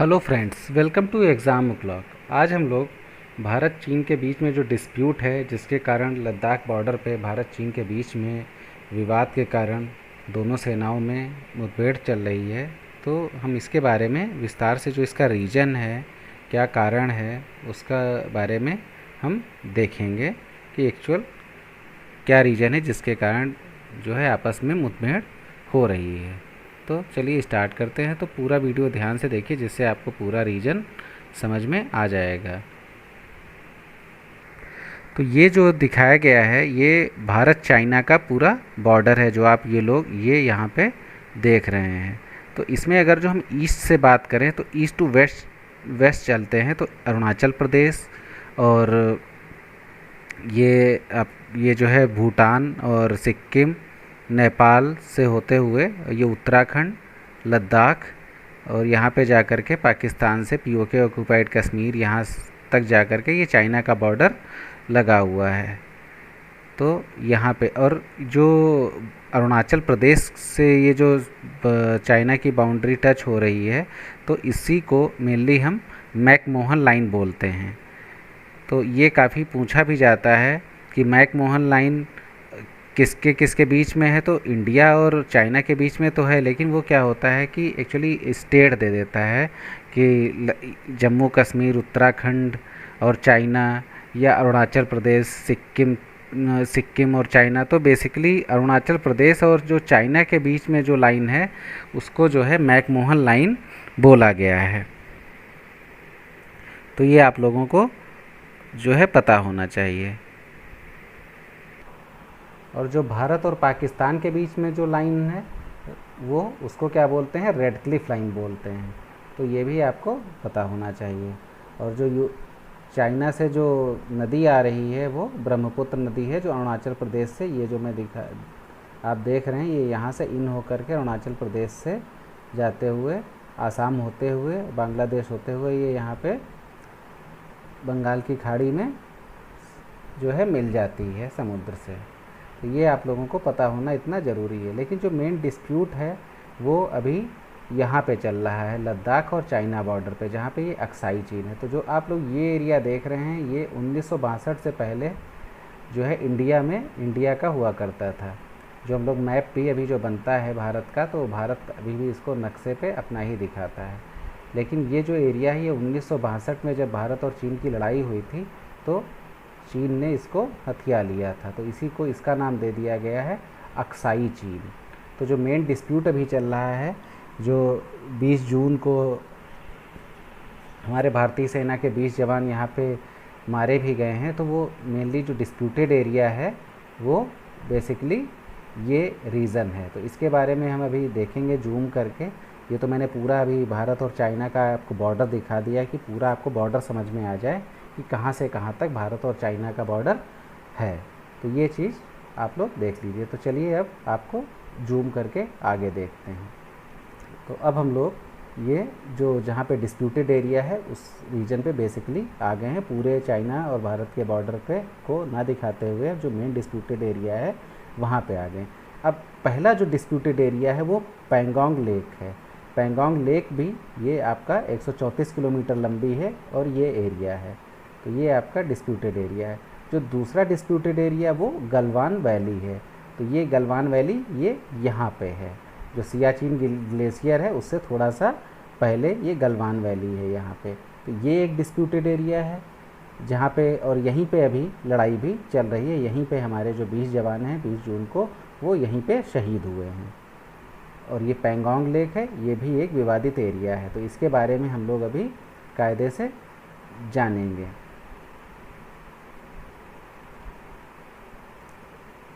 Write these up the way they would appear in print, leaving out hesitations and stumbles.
Hello friends, welcome to exam clock. आज हम लोग भारत चीन के बीच में जो डिस्प्यूट है, जिसके कारण लद्दाख बॉर्डर पे भारत चीन के बीच में विवाद के कारण दोनों सेनाओं में मुठभेड़ चल रही है, तो हम इसके बारे में विस्तार से जो इसका रीज़न है, क्या कारण है, उसका बारे में हम देखेंगे कि एक्चुअल क्या रीज़न है जिसके कारण जो है आपस में मुठभेड़ हो रही है। तो चलिए स्टार्ट करते हैं। तो पूरा वीडियो ध्यान से देखिए, जिससे आपको पूरा रीजन समझ में आ जाएगा। तो ये जो दिखाया गया है, ये भारत चाइना का पूरा बॉर्डर है, जो आप ये लोग ये यहाँ पे देख रहे हैं। तो इसमें अगर जो हम ईस्ट से बात करें तो ईस्ट टू वेस्ट वेस्ट चलते हैं तो अरुणाचल प्रदेश, और ये जो है भूटान और सिक्किम, नेपाल से होते हुए ये उत्तराखंड, लद्दाख, और यहाँ पे जा कर के पाकिस्तान से पीओके ऑक्यूपाइड कश्मीर यहाँ तक जा कर के ये चाइना का बॉर्डर लगा हुआ है। तो यहाँ पे और जो अरुणाचल प्रदेश से ये जो चाइना की बाउंड्री टच हो रही है, तो इसी को मेनली हम मैकमोहन लाइन बोलते हैं। तो ये काफ़ी पूछा भी जाता है कि मैकमोहन लाइन किसके किसके बीच में है। तो इंडिया और चाइना के बीच में तो है, लेकिन वो क्या होता है कि एक्चुअली स्टेट दे देता है कि जम्मू कश्मीर, उत्तराखंड और चाइना, या अरुणाचल प्रदेश, सिक्किम और चाइना। तो बेसिकली अरुणाचल प्रदेश और जो चाइना के बीच में जो लाइन है, उसको जो है मैकमोहन लाइन बोला गया है। तो ये आप लोगों को जो है पता होना चाहिए। और जो भारत और पाकिस्तान के बीच में जो लाइन है, वो उसको क्या बोलते हैं, रेड क्लिफ लाइन बोलते हैं। तो ये भी आपको पता होना चाहिए। और जो चाइना से जो नदी आ रही है, वो ब्रह्मपुत्र नदी है, जो अरुणाचल प्रदेश से, ये जो मैं दिखा आप देख रहे हैं, ये यहाँ से इन होकर के अरुणाचल प्रदेश से जाते हुए, आसाम होते हुए, बांग्लादेश होते हुए, ये यहाँ पे बंगाल की खाड़ी में जो है मिल जाती है समुद्र से। तो ये आप लोगों को पता होना इतना ज़रूरी है। लेकिन जो मेन डिस्प्यूट है, वो अभी यहाँ पे चल रहा है, लद्दाख और चाइना बॉर्डर पे, जहाँ पे ये अक्साई चीन है। तो जो आप लोग ये एरिया देख रहे हैं, ये 1962 से पहले जो है इंडिया का हुआ करता था। जो हम लोग मैप भी अभी जो बनता है भारत का, तो भारत अभी भी इसको नक्शे पे अपना ही दिखाता है। लेकिन ये जो एरिया है, ये 1962 में जब भारत और चीन की लड़ाई हुई थी, तो चीन ने इसको हथिया लिया था। तो इसी को इसका नाम दे दिया गया है अक्साई चीन। तो जो मेन डिस्प्यूट अभी चल रहा है, जो 20 जून को हमारे भारतीय सेना के 20 जवान यहाँ पे मारे भी गए हैं, तो वो मेनली जो डिस्प्यूटेड एरिया है, वो बेसिकली ये रीज़न है। तो इसके बारे में हम अभी देखेंगे जूम करके। ये तो मैंने पूरा अभी भारत और चाइना का आपको बॉर्डर दिखा दिया कि पूरा आपको बॉर्डर समझ में आ जाए कि कहाँ से कहाँ तक भारत और चाइना का बॉर्डर है। तो ये चीज़ आप लोग देख लीजिए। तो चलिए अब आपको जूम करके आगे देखते हैं। तो अब हम लोग ये जो जहाँ पे डिस्प्यूटेड एरिया है, उस रीजन पे बेसिकली आ गए हैं। पूरे चाइना और भारत के बॉर्डर पे को ना दिखाते हुए अब जो मेन डिस्प्यूटेड एरिया है, वहाँ पे आ गए। अब पहला जो डिस्प्यूटेड एरिया है, वो पैंगोंग लेक है। पैंगोंग लेक भी ये आपका 134 किलोमीटर लंबी है, और ये एरिया है। तो ये आपका डिस्प्यूटेड एरिया है। जो दूसरा डिस्प्यूटेड एरिया, वो गलवान वैली है। तो ये गलवान वैली ये यहाँ पे है, जो सियाचिन ग्लेशियर है उससे थोड़ा सा पहले ये गलवान वैली है यहाँ पे। तो ये एक डिस्प्यूटेड एरिया है जहाँ पे, और यहीं पे अभी लड़ाई भी चल रही है। यहीं पे हमारे जो 20 जवान हैं 20 जून को, वो यहीं पे शहीद हुए हैं। और ये पैंगोंग लेक है, ये भी एक विवादित एरिया है। तो इसके बारे में हम लोग अभी कायदे से जानेंगे।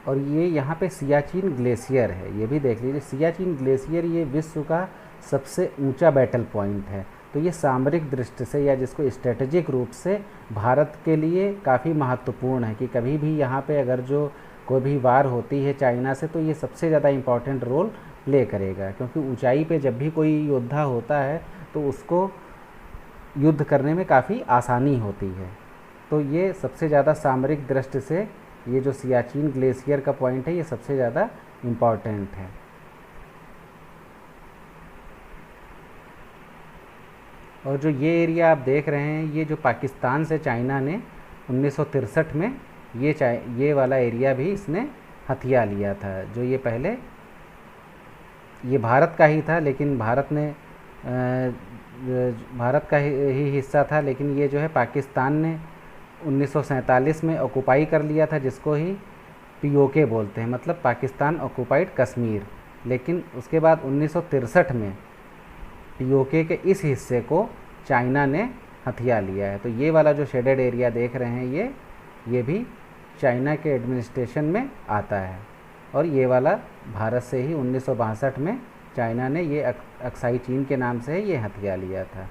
और ये यहाँ पे सियाचिन ग्लेशियर है, ये भी देख लीजिए। सियाचिन ग्लेशियर ये विश्व का सबसे ऊंचा बैटल पॉइंट है। तो ये सामरिक दृष्टि से, या जिसको स्ट्रेटेजिक रूप से भारत के लिए काफ़ी महत्वपूर्ण है कि कभी भी यहाँ पे अगर जो कोई भी वार होती है चाइना से, तो ये सबसे ज़्यादा इम्पॉर्टेंट रोल प्ले करेगा। क्योंकि ऊंचाई पे जब भी कोई योद्धा होता है, तो उसको युद्ध करने में काफ़ी आसानी होती है। तो ये सबसे ज़्यादा सामरिक दृष्टि से ये जो सियाचिन ग्लेशियर का पॉइंट है, ये सबसे ज़्यादा इम्पॉर्टेंट है। और जो ये एरिया आप देख रहे हैं, ये जो पाकिस्तान से चाइना ने 1963 में ये वाला एरिया भी इसने हथिया लिया था। जो ये पहले ये भारत का ही था, लेकिन भारत का ही हिस्सा था, लेकिन ये जो है पाकिस्तान ने 1947 में ऑक्युपाई कर लिया था, जिसको ही पीओके बोलते हैं, मतलब पाकिस्तान ऑक्युपाइड कश्मीर। लेकिन उसके बाद 1963 में पीओके के इस हिस्से को चाइना ने हथिया लिया है। तो ये वाला जो शेडेड एरिया देख रहे हैं, ये भी चाइना के एडमिनिस्ट्रेशन में आता है। और ये वाला भारत से ही 1962 में चाइना ने ये अक्साई चीन के नाम से ये हथिया लिया था।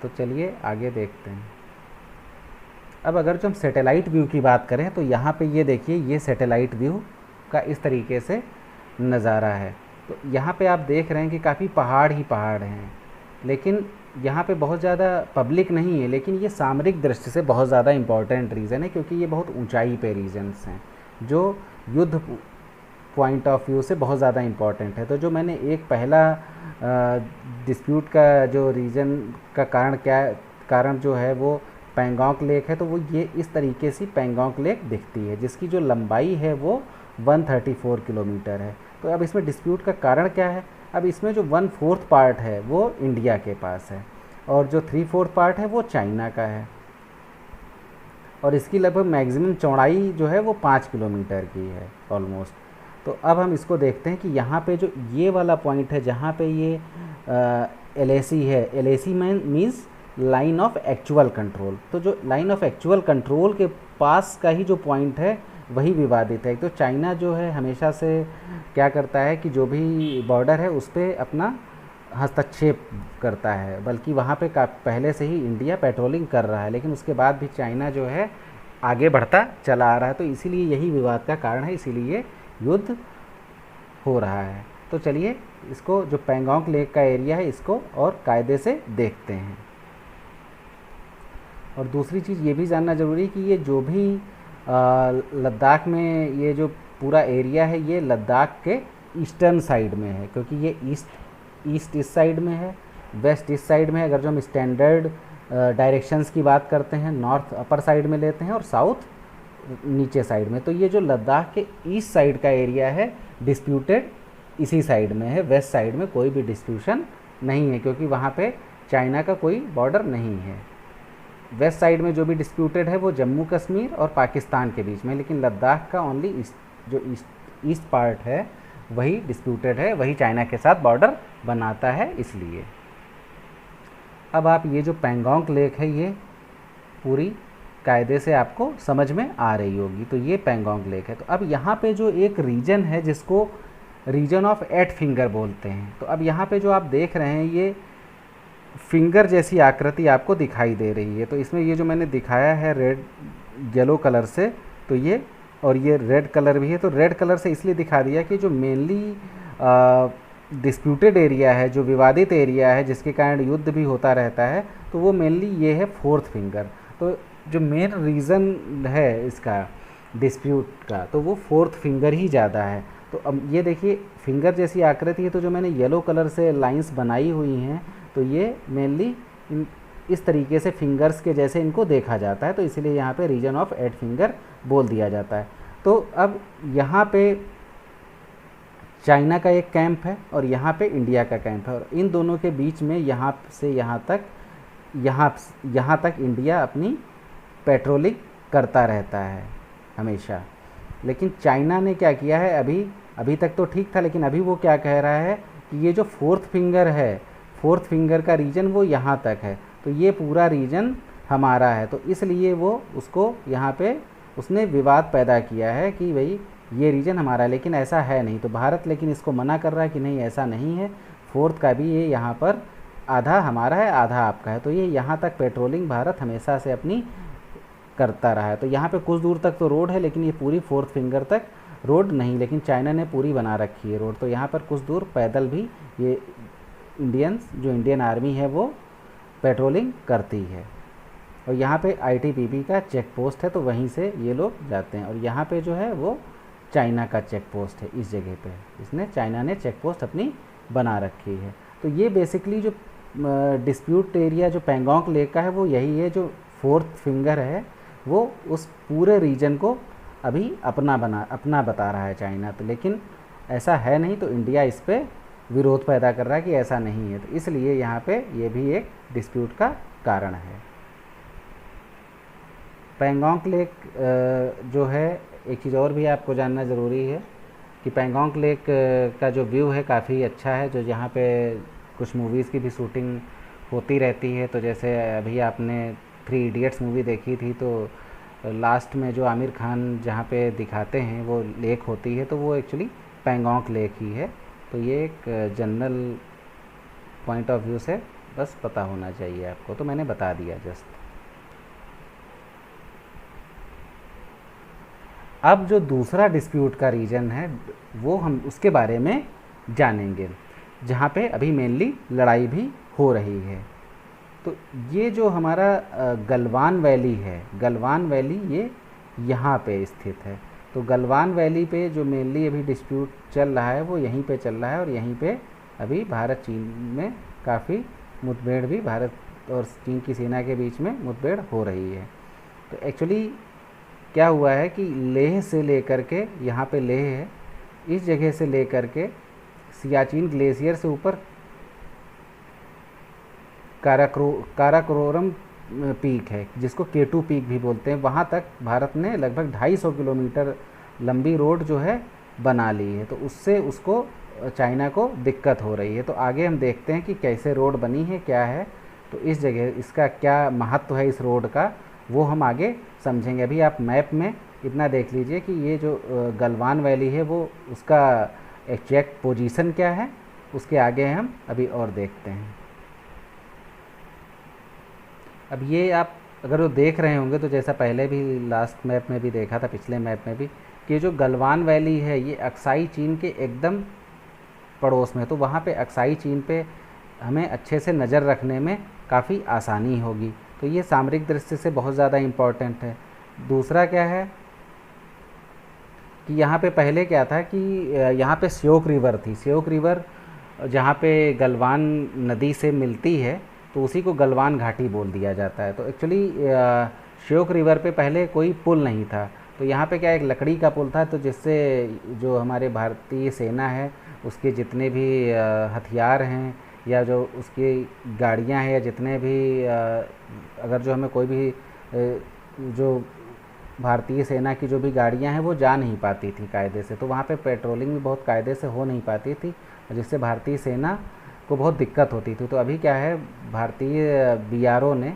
तो चलिए आगे देखते हैं। अब अगर जो हम सैटेलाइट व्यू की बात करें, तो यहाँ पे ये देखिए, ये सैटेलाइट व्यू का इस तरीके से नज़ारा है। तो यहाँ पे आप देख रहे हैं कि काफ़ी पहाड़ ही पहाड़ हैं, लेकिन यहाँ पे बहुत ज़्यादा पब्लिक नहीं है। लेकिन ये सामरिक दृष्टि से बहुत ज़्यादा इम्पॉर्टेंट रीज़न है, क्योंकि ये बहुत ऊंचाई पे रीजन्स हैं जो युद्ध पॉइंट ऑफ व्यू से बहुत ज़्यादा इम्पॉर्टेंट है। तो जो मैंने एक पहला डिस्प्यूट का जो रीज़न का कारण जो है वो पैंगोंग लेक है, तो वो ये इस तरीके से पैंगोंग लेक दिखती है, जिसकी जो लंबाई है वो 134 किलोमीटर है। तो अब इसमें डिस्प्यूट का कारण क्या है? अब इसमें जो 1/4 पार्ट है वो इंडिया के पास है, और जो 3/4 पार्ट है वो चाइना का है, और इसकी लगभग मैक्सिमम चौड़ाई जो है वो 5 किलोमीटर की है ऑलमोस्ट। तो अब हम इसको देखते हैं कि यहाँ पे जो ये वाला पॉइंट है, जहाँ पे ये LAC है, LAC means line of actual control. तो जो लाइन ऑफ एक्चुअल कंट्रोल के पास का ही जो पॉइंट है वही विवादित है। तो चाइना जो है हमेशा से क्या करता है कि जो भी बॉर्डर है उस पर अपना हस्तक्षेप करता है, बल्कि वहाँ पे पहले से ही इंडिया पेट्रोलिंग कर रहा है, लेकिन उसके बाद भी चाइना जो है आगे बढ़ता चला आ रहा है। तो इसीलिए यही विवाद का कारण है, इसीलिए युद्ध हो रहा है। तो चलिए इसको जो पैंगोंग लेक का एरिया है इसको और कायदे से देखते हैं। और दूसरी चीज़ ये भी जानना ज़रूरी है कि ये जो भी लद्दाख में ये जो पूरा एरिया है, ये लद्दाख के ईस्टर्न साइड में है, क्योंकि ये ईस्ट इस साइड में है, वेस्ट इस साइड में है। अगर जो हम स्टैंडर्ड डायरेक्शंस की बात करते हैं, नॉर्थ अपर साइड में लेते हैं और साउथ नीचे साइड में। तो ये जो लद्दाख के ईस्ट साइड का एरिया है डिस्प्यूटेड इसी साइड में है, वेस्ट साइड में कोई भी डिस्प्यूशन नहीं है, क्योंकि वहाँ पे चाइना का कोई बॉर्डर नहीं है। वेस्ट साइड में जो भी डिस्प्यूटेड है वो जम्मू कश्मीर और पाकिस्तान के बीच में, लेकिन लद्दाख का ओनली ईस्ट पार्ट है वही डिस्प्यूटेड है, वही चाइना के साथ बॉर्डर बनाता है। इसलिए अब आप ये जो पैंगोंग लेक है ये पूरी कायदे से आपको समझ में आ रही होगी। तो ये पैंगोंग लेक है। तो अब यहाँ पे जो एक रीजन है जिसको रीजन ऑफ 8 फिंगर बोलते हैं, तो अब यहाँ पे जो आप देख रहे हैं ये फिंगर जैसी आकृति आपको दिखाई दे रही है। तो इसमें ये जो मैंने दिखाया है रेड येलो कलर से, तो ये और ये रेड कलर भी है। तो रेड कलर से इसलिए दिखा दिया कि जो मेनली डिस्प्यूटेड एरिया है, जो विवादित एरिया है, जिसके कारण युद्ध भी होता रहता है, तो वो मेनली ये है 4th फिंगर। तो जो मेन रीज़न है इसका डिस्प्यूट का, तो वो 4th फिंगर ही ज़्यादा है। तो अब ये देखिए फिंगर जैसी आकृति है, तो जो मैंने येलो कलर से लाइंस बनाई हुई हैं, तो ये मेनली इस तरीके से फिंगर्स के जैसे इनको देखा जाता है, तो इसलिए यहाँ पे रीजन ऑफ 8 फिंगर बोल दिया जाता है। तो अब यहाँ पे चाइना का एक कैंप है और यहाँ पे इंडिया का कैंप है, और इन दोनों के बीच में यहाँ से यहाँ तक इंडिया अपनी पेट्रोलिंग करता रहता है हमेशा। लेकिन चाइना ने क्या किया है, अभी तक तो ठीक था, लेकिन अभी वो क्या कह रहा है कि ये जो 4th फिंगर है, 4th फिंगर का रीजन वो यहाँ तक है, तो ये पूरा रीजन हमारा है। तो इसलिए वो उसको यहाँ पे उसने विवाद पैदा किया है कि भाई ये रीजन हमारा है, लेकिन ऐसा है नहीं। तो भारत लेकिन इसको मना कर रहा है कि नहीं ऐसा नहीं है, 4th का भी ये यहाँ पर आधा हमारा है आधा आपका है। तो ये यहाँ तक पेट्रोलिंग भारत हमेशा से अपनी करता रहा है। तो यहाँ पे कुछ दूर तक तो रोड है, लेकिन ये पूरी 4th फिंगर तक रोड नहीं, लेकिन चाइना ने पूरी बना रखी है रोड। तो यहाँ पर कुछ दूर पैदल भी ये इंडियन आर्मी है वो पेट्रोलिंग करती है। और यहाँ पे ITBP का चेक पोस्ट है, तो वहीं से ये लोग जाते हैं। और यहाँ पे जो है वो चाइना का चेक पोस्ट है, इस जगह पे चाइना ने चेक पोस्ट अपनी बना रखी है। तो ये बेसिकली जो डिस्प्यूट एरिया जो पैंगोंग लेक का है वो यही है, जो फोर्थ फिंगर है वो उस पूरे रीजन को अभी अपना बता रहा है चाइना। तो लेकिन ऐसा है नहीं, तो इंडिया इस पर विरोध पैदा कर रहा है कि ऐसा नहीं है, तो इसलिए यहाँ पे ये भी एक डिस्प्यूट का कारण है। पैंगोंग लेक जो है, एक चीज़ और भी आपको जानना ज़रूरी है कि पैंगोंग लेक का जो व्यू है काफ़ी अच्छा है, जो यहाँ पे कुछ मूवीज़ की भी शूटिंग होती रहती है। तो जैसे अभी आपने 3 इडियट्स मूवी देखी थी, तो लास्ट में जो आमिर खान जहाँ पे दिखाते हैं वो लेक होती है, तो वो एक्चुअली पैंगोंग लेक ही है। तो ये एक जनरल पॉइंट ऑफ व्यू से बस पता होना चाहिए आपको, तो मैंने बता दिया जस्ट। अब जो दूसरा डिस्प्यूट का रीजन है वो हम उसके बारे में जानेंगे, जहाँ पे अभी मेनली लड़ाई भी हो रही है। तो ये जो हमारा गलवान वैली है, गलवान वैली ये यहाँ पे स्थित है। तो गलवान वैली पे जो मेनली अभी डिस्प्यूट चल रहा है वो यहीं पे चल रहा है, और यहीं पे अभी भारत चीन में काफ़ी मुठभेड़ भी, भारत और चीन की सेना के बीच में मुठभेड़ हो रही है। तो एक्चुअली क्या हुआ है कि लेह से लेकर के, यहाँ पे लेह है, इस जगह से लेकर के सियाचिन ग्लेशियर से ऊपर काराकोरम पीक है, जिसको केटू पीक भी बोलते हैं, वहाँ तक भारत ने लगभग 250 किलोमीटर लंबी रोड जो है बना ली है। तो उससे उसको चाइना को दिक्कत हो रही है। तो आगे हम देखते हैं कि कैसे रोड बनी है, क्या है, तो इस जगह इसका क्या महत्व है इस रोड का, वो हम आगे समझेंगे। अभी आप मैप में इतना देख लीजिए कि ये जो गलवान वैली है वो उसका एग्जैक्ट पोजीशन क्या है, उसके आगे हम अभी और देखते हैं। अब ये आप अगर वो देख रहे होंगे तो जैसा पहले भी लास्ट मैप में भी देखा था, पिछले मैप में भी, कि जो गलवान वैली है ये अक्साई चीन के एकदम पड़ोस में है। तो वहाँ पे अक्साई चीन पे हमें अच्छे से नज़र रखने में काफ़ी आसानी होगी। तो ये सामरिक दृष्टि से बहुत ज़्यादा इम्पॉर्टेंट है। दूसरा क्या है कि यहाँ पे पहले क्या था कि यहाँ पे श्योक रिवर थी। श्योक रिवर जहाँ पे गलवान नदी से मिलती है तो उसी को गलवान घाटी बोल दिया जाता है। तो एक्चुअली श्योक रिवर पे पहले कोई पुल नहीं था, तो यहाँ पे क्या एक लकड़ी का पुल था, तो जिससे जो हमारे भारतीय सेना है उसके जितने भी हथियार हैं या जो उसकी गाड़ियाँ हैं या जितने भी अगर जो हमें कोई भी जो भारतीय सेना की जो भी गाड़ियाँ हैं वो जा नहीं पाती थी कायदे से, तो वहाँ पे पेट्रोलिंग भी बहुत कायदे से हो नहीं पाती थी, जिससे भारतीय सेना को बहुत दिक्कत होती थी। तो अभी क्या है, भारतीय BRO ने,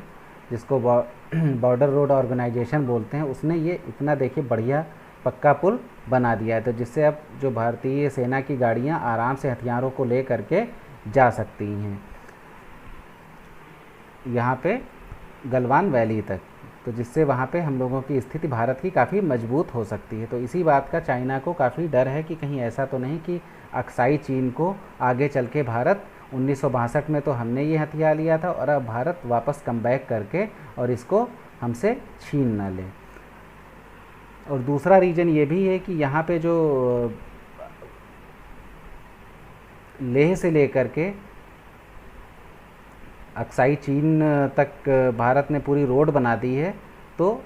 जिसको बॉर्डर रोड ऑर्गेनाइजेशन बोलते हैं, उसने ये इतना देखिए बढ़िया पक्का पुल बना दिया है, तो जिससे अब जो भारतीय सेना की गाड़ियाँ आराम से हथियारों को ले करके जा सकती हैं यहाँ पे गलवान वैली तक, तो जिससे वहाँ पे हम लोगों की स्थिति भारत की काफ़ी मजबूत हो सकती है। तो इसी बात का चाइना को काफ़ी डर है कि कहीं ऐसा तो नहीं कि अक्साई चीन को आगे चल के भारत 1962 में तो हमने ये हथियार लिया था और अब भारत वापस कम बैक करके और इसको हमसे छीन ना ले। और दूसरा रीज़न ये भी है कि यहाँ पे जो लेह से लेकर के अक्साई चीन तक भारत ने पूरी रोड बना दी है, तो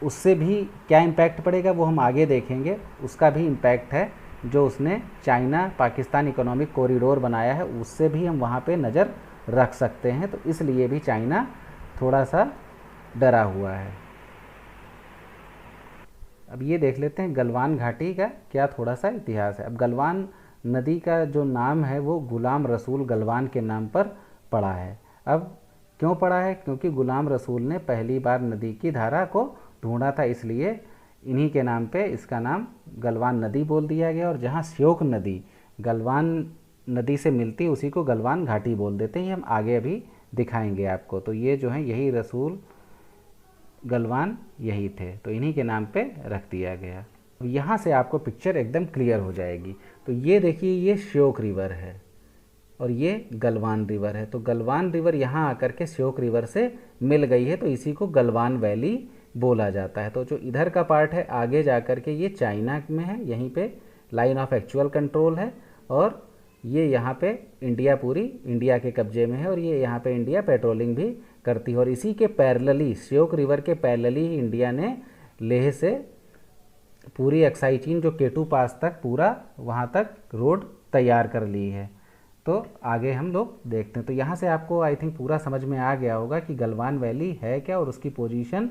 उससे भी क्या इम्पैक्ट पड़ेगा वो हम आगे देखेंगे। उसका भी इम्पैक्ट है, जो उसने चाइना पाकिस्तान इकोनॉमिक कॉरिडोर बनाया है, उससे भी हम वहाँ पे नज़र रख सकते हैं। तो इसलिए भी चाइना थोड़ा सा डरा हुआ है। अब ये देख लेते हैं गलवान घाटी का क्या थोड़ा सा इतिहास है। अब गलवान नदी का जो नाम है वो गुलाम रसूल गलवान के नाम पर पड़ा है। अब क्यों पड़ा है? क्योंकि गुलाम रसूल ने पहली बार नदी की धारा को ढूंढा था, इसलिए इन्हीं के नाम पे इसका नाम गलवान नदी बोल दिया गया। और जहाँ श्योक नदी गलवान नदी से मिलती उसी को गलवान घाटी बोल देते हैं। ये हम आगे अभी दिखाएंगे आपको। तो ये जो है यही रसूल गलवान यही थे, तो इन्हीं के नाम पे रख दिया गया। यहाँ से आपको पिक्चर एकदम क्लियर हो जाएगी। तो ये देखिए, ये श्योक रिवर है और ये गलवान रिवर है। तो गलवान रिवर यहाँ आकर के श्योक रिवर से मिल गई है, तो इसी को गलवान वैली बोला जाता है। तो जो इधर का पार्ट है आगे जा कर के ये चाइना में है, यहीं पे लाइन ऑफ एक्चुअल कंट्रोल है, और ये यहाँ पे इंडिया पूरी इंडिया के कब्जे में है और ये यहाँ पे इंडिया पेट्रोलिंग भी करती है। और इसी के पैरेलली, श्योक रिवर के पैरेलली ही इंडिया ने लेह से पूरी अक्साई चीन जो केटू पास तक पूरा वहाँ तक रोड तैयार कर ली है। तो आगे हम लोग देखते हैं। तो यहाँ से आपको आई थिंक पूरा समझ में आ गया होगा कि गलवान वैली है क्या और उसकी पोजीशन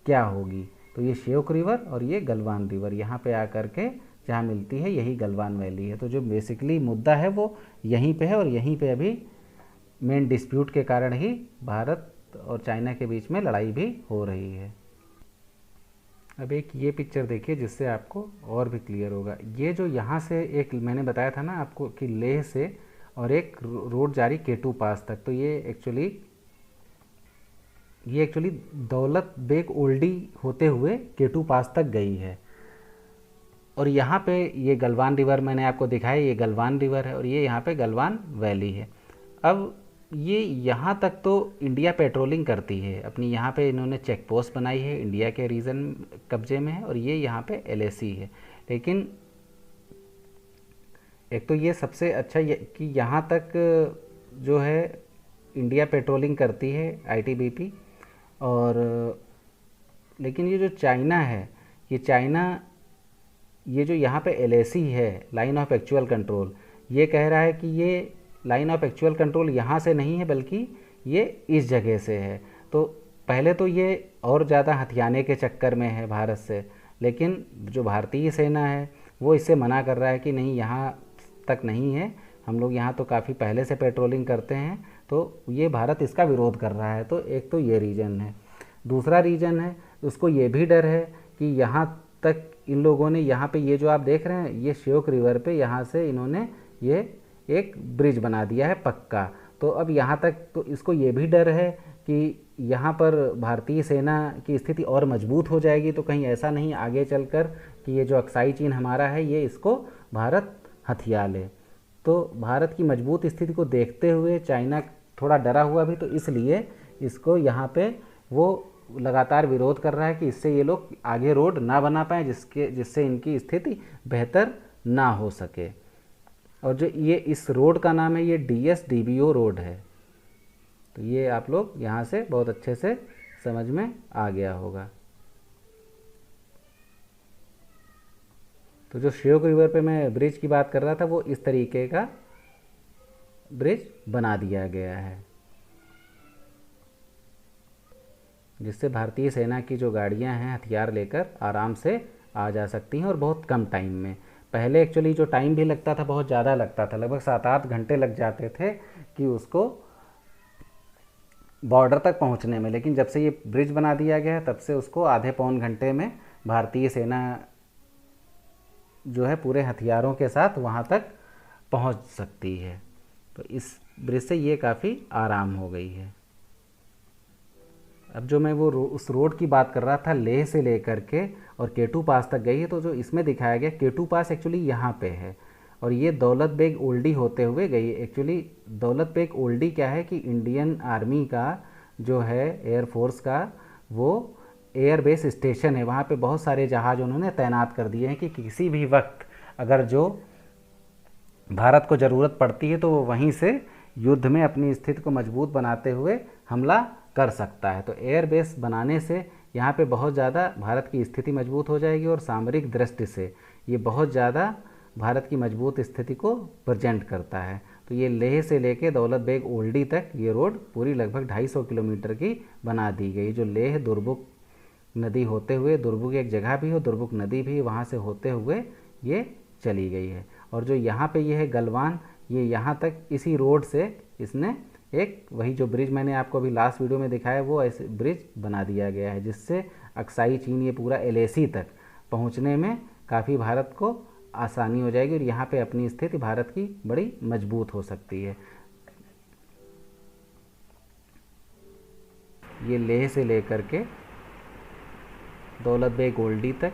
क्या होगी। तो ये श्योक रिवर और ये गलवान रिवर यहाँ पे आकर के जहाँ मिलती है यही गलवान वैली है। तो जो बेसिकली मुद्दा है वो यहीं पे है और यहीं पे अभी मेन डिस्प्यूट के कारण ही भारत और चाइना के बीच में लड़ाई भी हो रही है। अब एक ये पिक्चर देखिए जिससे आपको और भी क्लियर होगा। ये जो यहाँ से एक मैंने बताया था ना आपको कि लेह से और एक रोड जारी केटू पास तक, तो ये एक्चुअली दौलत बेग ओल्डी होते हुए केटू पास तक गई है। और यहाँ पे ये गलवान रिवर मैंने आपको दिखाया, ये गलवान रिवर है और ये यहाँ पे गलवान वैली है। अब ये यहाँ तक तो इंडिया पेट्रोलिंग करती है अपनी, यहाँ पे इन्होंने चेक पोस्ट बनाई है, इंडिया के रीजन कब्जे में है और ये यहाँ पे LAC है। लेकिन एक तो ये सबसे अच्छा कि यहाँ तक जो है इंडिया पेट्रोलिंग करती है ITBP। और लेकिन ये जो चाइना है, ये चाइना ये जो यहाँ पे LAC है, लाइन ऑफ एक्चुअल कंट्रोल, ये कह रहा है कि ये लाइन ऑफ एक्चुअल कंट्रोल यहाँ से नहीं है बल्कि ये इस जगह से है। तो पहले तो ये और ज़्यादा हथियाने के चक्कर में है भारत से, लेकिन जो भारतीय सेना है वो इससे मना कर रहा है कि नहीं, यहाँ तक नहीं है, हम लोग यहाँ तो काफ़ी पहले से पेट्रोलिंग करते हैं। तो ये भारत इसका विरोध कर रहा है। तो एक तो ये रीज़न है। दूसरा रीज़न है, उसको ये भी डर है कि यहाँ तक इन लोगों ने, यहाँ पे ये जो आप देख रहे हैं ये श्योक रिवर पे यहाँ से इन्होंने ये एक ब्रिज बना दिया है पक्का। तो अब यहाँ तक तो इसको ये भी डर है कि यहाँ पर भारतीय सेना की स्थिति और मजबूत हो जाएगी, तो कहीं ऐसा नहीं आगे चलकर कि ये जो अक्साई चीन हमारा है ये इसको भारत हथिया ले। तो भारत की मजबूत स्थिति को देखते हुए चाइना थोड़ा डरा हुआ भी, तो इसलिए इसको यहाँ पे वो लगातार विरोध कर रहा है कि इससे ये लोग आगे रोड ना बना पाएँ, जिससे इनकी स्थिति बेहतर ना हो सके। और जो ये इस रोड का नाम है ये DSDBO रोड है। तो ये आप लोग यहाँ से बहुत अच्छे से समझ में आ गया होगा। तो जो श्योक रिवर पे मैं ब्रिज की बात कर रहा था वो इस तरीके का ब्रिज बना दिया गया है, जिससे भारतीय सेना की जो गाड़ियां हैं हथियार लेकर आराम से आ जा सकती हैं और बहुत कम टाइम में। पहले एक्चुअली जो टाइम भी लगता था बहुत ज़्यादा लगता था, लगभग 7-8 घंटे लग जाते थे कि उसको बॉर्डर तक पहुंचने में। लेकिन जब से ये ब्रिज बना दिया गया है तब से उसको आधे पौन घंटे में भारतीय सेना जो है पूरे हथियारों के साथ वहां तक पहुंच सकती है। तो इस ब्रिज से ये काफ़ी आराम हो गई है। अब जो मैं वो उस रोड की बात कर रहा था लेह से लेकर के और केटू पास तक गई है, तो जो इसमें दिखाया गया केटू पास एक्चुअली यहाँ पे है और ये दौलत बेग ओल्डी होते हुए गई है। एक्चुअली दौलत बेग ओल्डी क्या है कि इंडियन आर्मी का जो है एयरफोर्स का वो एयरबेस स्टेशन है। वहाँ पे बहुत सारे जहाज़ उन्होंने तैनात कर दिए हैं कि किसी भी वक्त अगर जो भारत को ज़रूरत पड़ती है तो वो वहीं से युद्ध में अपनी स्थिति को मजबूत बनाते हुए हमला कर सकता है। तो एयरबेस बनाने से यहाँ पे बहुत ज़्यादा भारत की स्थिति मजबूत हो जाएगी और सामरिक दृष्टि से ये बहुत ज़्यादा भारत की मजबूत स्थिति को प्रेजेंट करता है। तो ये लेह से लेके दौलत बेग ओल्डी तक ये रोड पूरी लगभग 250 किलोमीटर की बना दी गई। जो लेह दुर्बुक नदी होते हुए, दुर्बुक एक जगह भी हो, दुर्बुक नदी भी वहाँ से होते हुए ये चली गई है। और जो यहाँ पे ये है गलवान, ये यहाँ तक इसी रोड से इसने एक वही जो ब्रिज मैंने आपको अभी लास्ट वीडियो में दिखाया वो ऐसे ब्रिज बना दिया गया है, जिससे अक्साई चीन ये पूरा LAC तक पहुँचने में काफ़ी भारत को आसानी हो जाएगी और यहाँ पे अपनी स्थिति भारत की बड़ी मजबूत हो सकती है। ये लेह से लेकर के दौलत बेग ओल्डी तक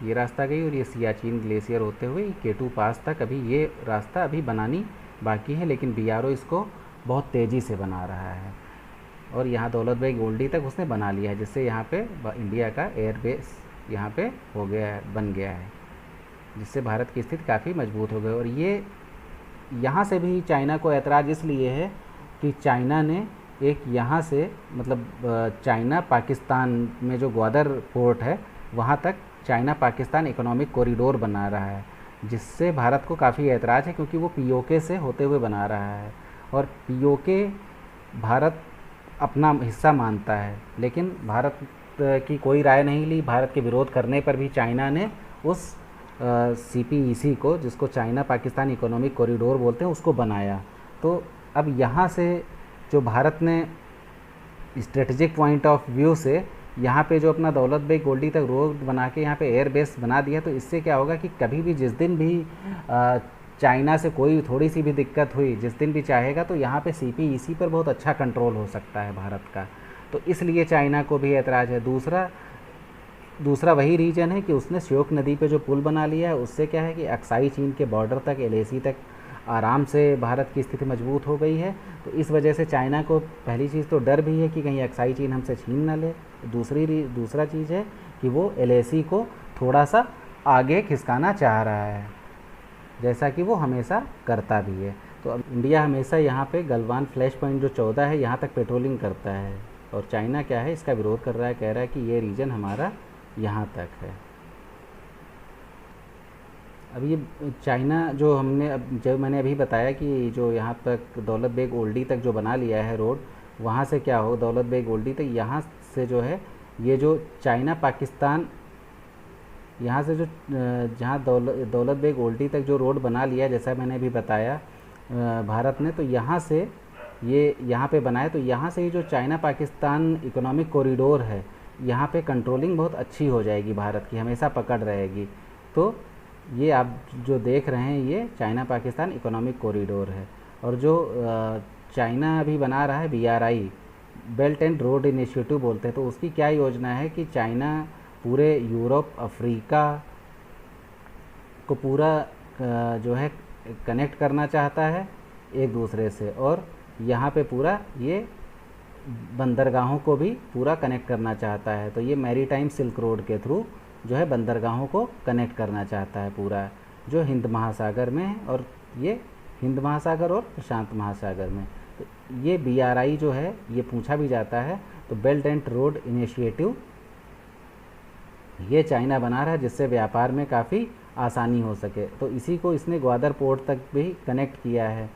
ये रास्ता गई और ये सियाचिन ग्लेशियर होते हुए केटू पास तक अभी ये रास्ता अभी बनानी बाकी है, लेकिन BRO इसको बहुत तेज़ी से बना रहा है और यहाँ दौलत बेग ओल्डी तक उसने बना लिया है, जिससे यहाँ पे इंडिया का एयरबेस यहाँ पे हो गया है, बन गया है, जिससे भारत की स्थिति काफ़ी मजबूत हो गई। और ये यहाँ से भी चाइना को ऐतराज़ इसलिए है कि चाइना ने एक यहाँ से मतलब चाइना पाकिस्तान में जो ग्वादर पोर्ट है वहाँ तक चाइना पाकिस्तान इकोनॉमिक कॉरिडोर बना रहा है, जिससे भारत को काफ़ी ऐतराज़ है क्योंकि वो पीओके से होते हुए बना रहा है। और पीओके भारत अपना हिस्सा मानता है, लेकिन भारत की कोई राय नहीं ली। भारत के विरोध करने पर भी चाइना ने उस सीपीईसी को, जिसको चाइना पाकिस्तान इकोनॉमिक कॉरिडोर बोलते हैं, उसको बनाया। तो अब यहाँ से जो भारत ने स्ट्रेटजिक पॉइंट ऑफ व्यू से यहाँ पे जो अपना दौलत बेग गोल्डी तक रोड बना के यहाँ पे एयर बेस बना दिया, तो इससे क्या होगा कि कभी भी जिस दिन भी चाइना से कोई थोड़ी सी भी दिक्कत हुई, जिस दिन भी चाहेगा, तो यहाँ पे सीपीईसी पर बहुत अच्छा कंट्रोल हो सकता है भारत का। तो इसलिए चाइना को भी ऐतराज़ है। दूसरा वही रीज़न है कि उसने श्योक नदी पे जो पुल बना लिया है, उससे क्या है कि अक्साई चीन के बॉर्डर तक, एलएसी तक आराम से भारत की स्थिति मजबूत हो गई है। तो इस वजह से चाइना को पहली चीज़ तो डर भी है कि कहीं अक्साई चीन हमसे छीन ना ले। दूसरा चीज़ है कि वो एलएसी को थोड़ा सा आगे खिसकाना चाह रहा है, जैसा कि वो हमेशा करता भी है। तो अब इंडिया हमेशा यहाँ पे गलवान फ्लैश पॉइंट जो 14 है यहाँ तक पेट्रोलिंग करता है, और चाइना क्या है, इसका विरोध कर रहा है, कह रहा है कि ये रीजन हमारा यहाँ तक है। अब ये चाइना जो मैंने अभी बताया कि जो यहाँ तक दौलत बेग ओल्डी तक जो बना लिया है रोड, वहाँ से क्या हो, दौलत बेग ओल्डी तक यहाँ से जो है ये जो चाइना पाकिस्तान, यहाँ से जो जहाँ दौलत बेग ओल्डी तक जो रोड बना लिया, जैसा मैंने अभी बताया भारत ने, तो यहाँ से ये यहाँ पे बनाया, तो यहाँ से ही जो चाइना पाकिस्तान इकोनॉमिक कॉरिडोर है, यहाँ पे कंट्रोलिंग बहुत अच्छी हो जाएगी, भारत की हमेशा पकड़ रहेगी। तो ये आप जो देख रहे हैं ये चाइना पाकिस्तान इकोनॉमिक कॉरिडोर है। और जो चाइना अभी बना रहा है BRI, belt and road initiative बोलते हैं, तो उसकी क्या योजना है कि चाइना पूरे यूरोप, अफ्रीका को पूरा जो है कनेक्ट करना चाहता है एक दूसरे से, और यहाँ पे पूरा ये बंदरगाहों को भी पूरा कनेक्ट करना चाहता है। तो ये मैरीटाइम सिल्क रोड के थ्रू जो है बंदरगाहों को कनेक्ट करना चाहता है पूरा, जो हिंद महासागर में है, और ये हिंद महासागर और प्रशांत महासागर में। तो ये बीआरआई जो है, ये पूछा भी जाता है, तो बेल्ट एंड रोड इनिशिएटिव ये चाइना बना रहा है, जिससे व्यापार में काफ़ी आसानी हो सके। तो इसी को इसने ग्वादर पोर्ट तक भी कनेक्ट किया है।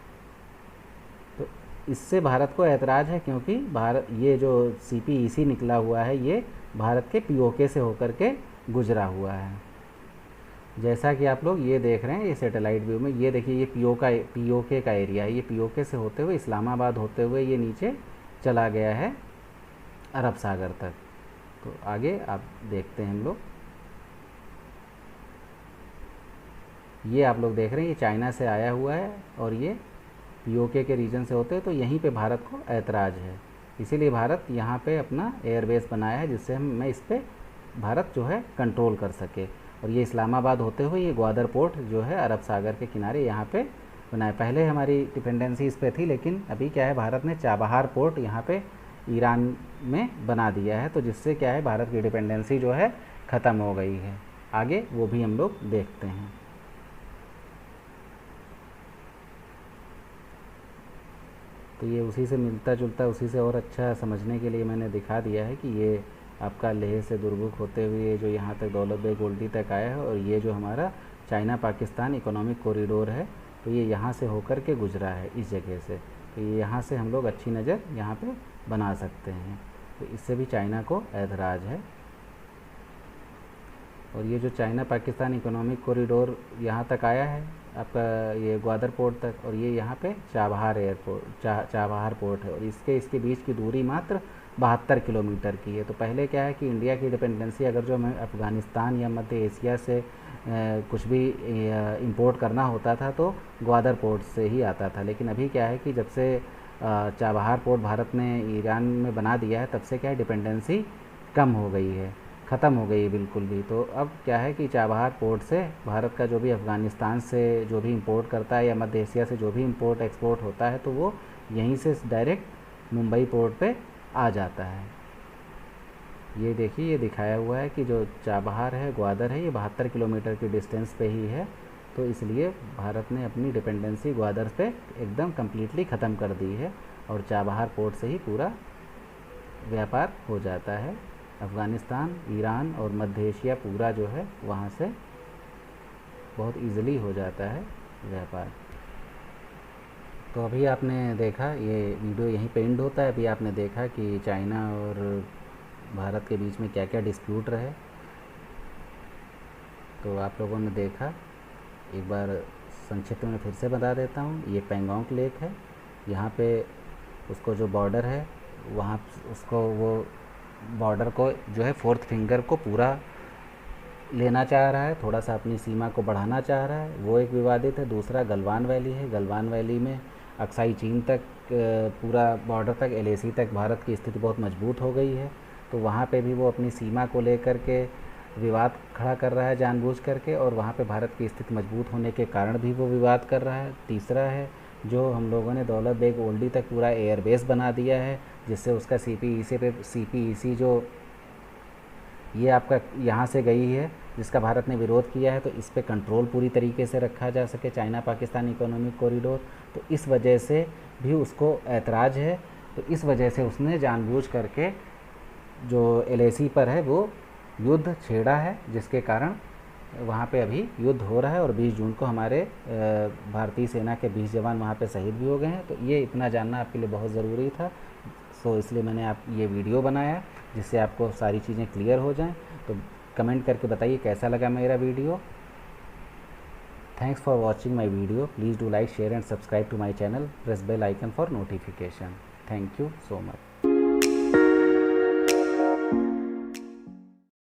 तो इससे भारत को ऐतराज़ है, क्योंकि भारत ये जो सीपीईसी निकला हुआ है, ये भारत के पीओके से होकर के गुजरा हुआ है। जैसा कि आप लोग ये देख रहे हैं, ये सैटेलाइट व्यू में, ये देखिए, ये पीओके का एरिया है। ये पीओके से होते हुए इस्लामाबाद होते हुए ये नीचे चला गया है अरब सागर तक। तो आगे आप देखते हैं हम लोग, ये आप लोग देख रहे हैं, ये चाइना से आया हुआ है और ये पीओके के रीजन से होते हैं। तो यहीं पे भारत को ऐतराज़ है, इसीलिए भारत यहाँ पे अपना एयरबेस बनाया है, जिससे मैं इस पर भारत जो है कंट्रोल कर सके। और ये इस्लामाबाद होते हुए ये ग्वादर पोर्ट जो है अरब सागर के किनारे यहाँ पे बनाया। पहले हमारी डिपेंडेंसी इस पे थी, लेकिन अभी क्या है, भारत ने चाबहार पोर्ट यहाँ पे ईरान में बना दिया है, तो जिससे क्या है, भारत की डिपेंडेंसी जो है ख़त्म हो गई है। आगे वो भी हम लोग देखते हैं। तो ये उसी से मिलता जुलता, उसी से और अच्छा समझने के लिए मैंने दिखा दिया है कि ये आपका लेह से दुर्बुक होते हुए जो यहाँ तक दौलत बेग ओल्डी तक आया है, और ये जो हमारा चाइना पाकिस्तान इकोनॉमिक कॉरिडोर है, तो ये यहाँ से होकर के गुजरा है इस जगह से। तो ये यहाँ से हम लोग अच्छी नज़र यहाँ पे बना सकते हैं। तो इससे भी चाइना को ऐतराज़ है। और ये जो चाइना पाकिस्तान इकोनॉमिक कॉरिडोर यहाँ तक आया है आपका, ये ग्वादर पोर्ट तक, और ये यहाँ पे चाबहार एयरपोर्ट, चाबहार पोर्ट है, और इसके बीच की दूरी मात्र 72 किलोमीटर की है। तो पहले क्या है कि इंडिया की डिपेंडेंसी अगर जो हमें अफ़गानिस्तान या मध्य एशिया से कुछ भी इंपोर्ट करना होता था तो ग्वादर पोर्ट से ही आता था। लेकिन अभी क्या है कि जब से चाबहार पोर्ट भारत ने ईरान में बना दिया है, तब से क्या है, डिपेंडेंसी कम हो गई है, ख़त्म हो गई है बिल्कुल भी। तो अब क्या है कि चाबहार पोर्ट से भारत का जो भी अफ़गानिस्तान से जो भी इंपोर्ट करता है या मध्य एशिया से जो भी इंपोर्ट एक्सपोर्ट होता है, तो वो यहीं से डायरेक्ट मुंबई पोर्ट पे आ जाता है। ये देखिए, ये दिखाया हुआ है कि जो चाबहार है, ग्वादर है, ये 72 किलोमीटर की डिस्टेंस पे ही है। तो इसलिए भारत ने अपनी डिपेंडेंसी ग्वादर पे एकदम कम्प्लीटली ख़त्म कर दी है और चाबहार पोर्ट से ही पूरा व्यापार हो जाता है। अफ़गानिस्तान, ईरान और मध्य एशिया पूरा जो है वहाँ से बहुत इजीली हो जाता है व्यापार। तो अभी आपने देखा, ये वीडियो यहीं पे एंड होता है। अभी आपने देखा कि चाइना और भारत के बीच में क्या क्या डिस्प्यूट रहे। तो आप लोगों ने देखा, एक बार संक्षिप्त में फिर से बता देता हूँ। ये पेंगोंग लेक है, यहाँ पे उसको जो बॉर्डर है वहाँ उसको वो बॉर्डर को जो है फोर्थ फिंगर को पूरा लेना चाह रहा है, थोड़ा सा अपनी सीमा को बढ़ाना चाह रहा है, वो एक विवादित है। दूसरा गलवान वैली है, गलवान वैली में अक्साई चीन तक पूरा बॉर्डर तक LAC तक भारत की स्थिति बहुत मजबूत हो गई है, तो वहाँ पे भी वो अपनी सीमा को लेकर के विवाद खड़ा कर रहा है जानबूझ करके, और वहाँ पे भारत की स्थिति मजबूत होने के कारण भी वो विवाद कर रहा है। तीसरा है जो हम लोगों ने दौलत बेग ओल्डी तक पूरा एयरबेस बना दिया है, जिससे उसका CPEC जो ये आपका यहाँ से गई है, जिसका भारत ने विरोध किया है, तो इस पे कंट्रोल पूरी तरीके से रखा जा सके, चाइना पाकिस्तान इकोनॉमिक कॉरिडोर। तो इस वजह से भी उसको ऐतराज़ है, तो इस वजह से उसने जानबूझ करके जो LAC पर है वो युद्ध छेड़ा है, जिसके कारण वहाँ पे अभी युद्ध हो रहा है। और 20 जून को हमारे भारतीय सेना के 20 जवान वहाँ पे शहीद भी हो गए हैं। तो ये इतना जानना आपके लिए बहुत ज़रूरी था, सो इसलिए मैंने आप ये वीडियो बनाया, जिससे आपको सारी चीज़ें क्लियर हो जाएं। तो कमेंट करके बताइए कैसा लगा मेरा video. Thanks for watching my video. Please do like, share and subscribe to my channel. Press bell icon for notification. Thank you so much.